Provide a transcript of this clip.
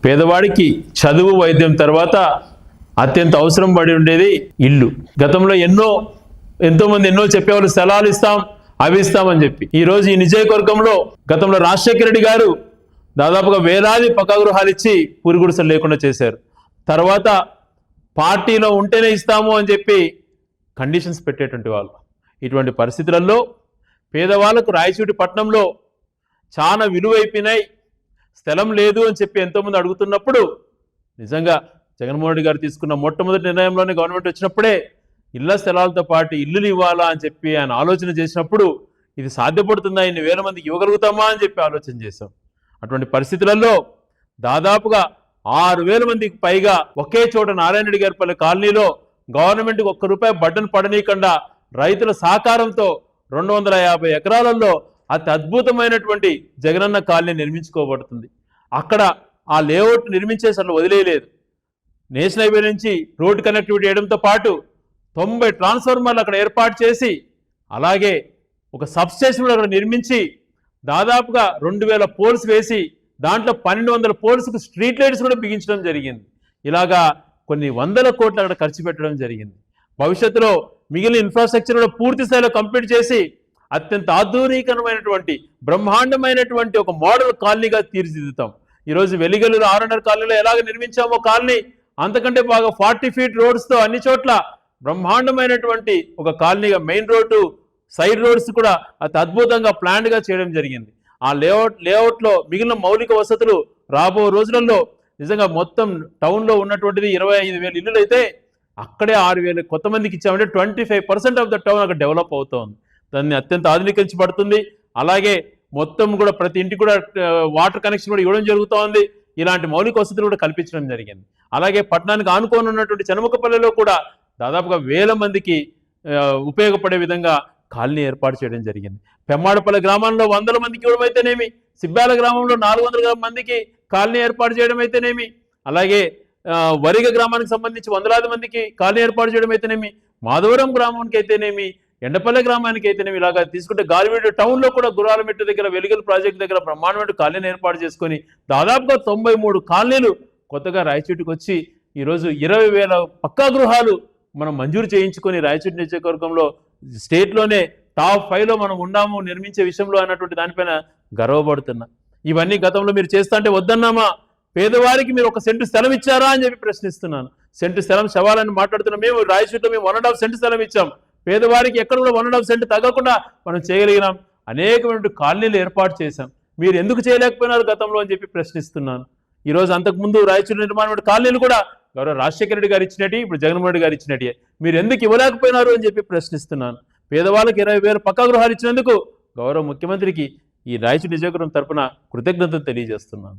పేదవాడికి చదువు వైద్యం తర్వాత అత్యంత అవసరం పడి ఉండేది ఇల్లు. గతంలో ఎంతోమంది ఎన్నో చెప్పేవాళ్ళు స్థలాలు ఇస్తాం అవి ఇస్తామని చెప్పి. ఈరోజు ఈ నియోజకవర్గంలో గతంలో రాజశేఖర రెడ్డి గారు దాదాపుగా వేలాది పక్కా గృహాలు ఇచ్చి పూరిగుడిసెలు లేకుండా చేశారు. తర్వాత పార్టీలో ఉంటేనే ఇస్తాము అని చెప్పి కండిషన్స్ పెట్టేటువంటి వాళ్ళు. ఇటువంటి పరిస్థితులలో పేదవాళ్ళకు రాయచోటి పట్టణంలో చాలా విలువైపోయినాయి, స్థలం లేదు అని చెప్పి ఎంతోమంది అడుగుతున్నప్పుడు నిజంగా జగన్మోహన్ రెడ్డి గారు తీసుకున్న మొట్టమొదటి నిర్ణయంలోనే గవర్నమెంట్ వచ్చినప్పుడే ఇళ్ల స్థలాలతో పాటు ఇల్లులు ఇవ్వాలా అని చెప్పి ఆయన ఆలోచన చేసినప్పుడు ఇది సాధ్యపడుతుందా, ఇన్ని వేల మందికి ఇవ్వగలుగుతామా అని చెప్పి ఆలోచన చేశాం. అటువంటి పరిస్థితులలో దాదాపుగా 6,000 మందికి పైగా ఒకే చోట నారాయణ రెడ్డి గారిపల్లి కాలనీలో గవర్నమెంట్కి ₹1 బడ్డను పడనీయకుండా రైతుల సహకారంతో 250 ఎకరాలలో అతి అద్భుతమైనటువంటి జగనన్న కాలనీ నిర్మించుకోబడుతుంది. అక్కడ ఆ లేఅవుట్ నిర్మించేసరికి వదిలేయలేదు. నేషనల్ హైవే నుంచి రోడ్ కనెక్టివిటీ చేయడంతో పాటు 90 ట్రాన్స్ఫార్మర్లు అక్కడ ఏర్పాటు చేసి, అలాగే ఒక సబ్స్టేషన్ కూడా అక్కడ నిర్మించి దాదాపుగా 2,000 పోల్స్ వేసి దాంట్లో 1,200 పోల్స్కు స్ట్రీట్ లైట్స్ కూడా బిగించడం జరిగింది. ఇలాగా కొన్ని వందల కోట్లు అక్కడ ఖర్చు పెట్టడం జరిగింది. భవిష్యత్తులో మిగిలిన ఇన్ఫ్రాస్ట్రక్చర్ కూడా పూర్తి స్థాయిలో కంప్లీట్ చేసి అత్యంత ఆధునికమైనటువంటి బ్రహ్మాండమైనటువంటి ఒక మోడల్ కాలనీగా తీర్చిదిద్దుతాం. ఈరోజు వెలిగలూరు 600 కాలనీలో ఎలాగ నిర్మించామో కాలనీ అంతకంటే బాగా 40 ఫీట్ రోడ్స్తో అన్ని చోట్ల బ్రహ్మాండమైనటువంటి ఒక కాలనీగా మెయిన్ రోడ్డు సైడ్ రోడ్స్ కూడా అతి అద్భుతంగా ప్లాన్డ్గా చేయడం జరిగింది. ఆ లేఅవుట్లో మిగిలిన మౌలిక వసతులు రాబో రోజులలో నిజంగా మొత్తం టౌన్లో ఉన్నటువంటిది 25,000 ఇల్లులు అయితే అక్కడే 6,000 కొత్త మందికి ఇచ్చామంటే 25% ఆఫ్ ద టౌన్ అక్కడ డెవలప్ అవుతోంది. దాన్ని అత్యంత ఆధునీకరించబడుతుంది. అలాగే మొత్తం కూడా ప్రతి ఇంటికి కూడా వాటర్ కనెక్షన్ కూడా ఇవ్వడం జరుగుతోంది. ఇలాంటి మౌలిక వసతులు కూడా కల్పించడం జరిగింది. అలాగే పట్టణానికి ఆనుకొని ఉన్నటువంటి చెనమకపల్లిలో కూడా దాదాపుగా 1,000 మందికి ఉపయోగపడే విధంగా కాలనీ ఏర్పాటు చేయడం జరిగింది. పెమ్మాడపల్లి గ్రామంలో 100 మందికి ఇవ్వడం అయితేనేమి, సిబ్బాల గ్రామంలో 400 మందికి కాలనీ ఏర్పాటు చేయడం అయితేనేమి, అలాగే వరిగ గ్రామానికి సంబంధించి 100 మందికి కాలనీ ఏర్పాటు చేయడం అయితేనేమి, మాధవరం గ్రామానికి అయితేనేమి, ఎండపల్లె గ్రామానికి అయితేనేమి, ఇలాగా తీసుకుంటే గాలివీడు టౌన్లో కూడా గురాలమెట్టు దగ్గర వెలుగుల ప్రాజెక్టు దగ్గర బ్రహ్మాండమైన కాలనీని ఏర్పాటు చేసుకొని దాదాపుగా 93 కాలనీలు కొత్తగా రాయచోటికి వచ్చి ఈరోజు 20,000 పక్కా గృహాలు మనం మంజూరు చేయించుకొని రాయచోటి నియోజకవర్గంలో స్టేట్లోనే టాప్ 5లో మనం ఉన్నాము నిర్మించే విషయంలో అన్నటువంటి దానిపైన గర్వపడుతున్నా. ఇవన్నీ గతంలో మీరు చేస్తా అంటే వద్దన్నామా? పేదవారికి మీరు 1 సెంటు స్థలం ఇచ్చారా అని చెప్పి ప్రశ్నిస్తున్నాను. సెంటు స్థలం శవాలని మాట్లాడుతున్నాం. మేము రాయచోటిలో మేము 1.5 సెంటు స్థలం ఇచ్చాం. పేదవారికి ఎక్కడ కూడా 1.5 సెంటు తగ్గకుండా మనం చేయగలిగినాం. అనేకమైన కాలనీలు ఏర్పాటు చేశాం. మీరు ఎందుకు చేయలేకపోయినారు గతంలో అని చెప్పి ప్రశ్నిస్తున్నాను. ఈరోజు అంతకుముందు రాయచోటి నిర్మాణమైన కాలనీలు కూడా గౌరవ రాజశేఖర రెడ్డి గారు ఇచ్చినట్టు, ఇప్పుడు జగన్మోహన్ రెడ్డి గారు ఇచ్చినట్టే. మీరు ఎందుకు ఇవ్వలేకపోయినారు అని చెప్పి ప్రశ్నిస్తున్నాను. పేదవాళ్ళకి 20,000 పక్కా గృహాలు ఇచ్చినందుకు గౌరవ ముఖ్యమంత్రికి ఈ రాయచోటి నియోజకవర్గం తరపున కృతజ్ఞతలు తెలియజేస్తున్నాను.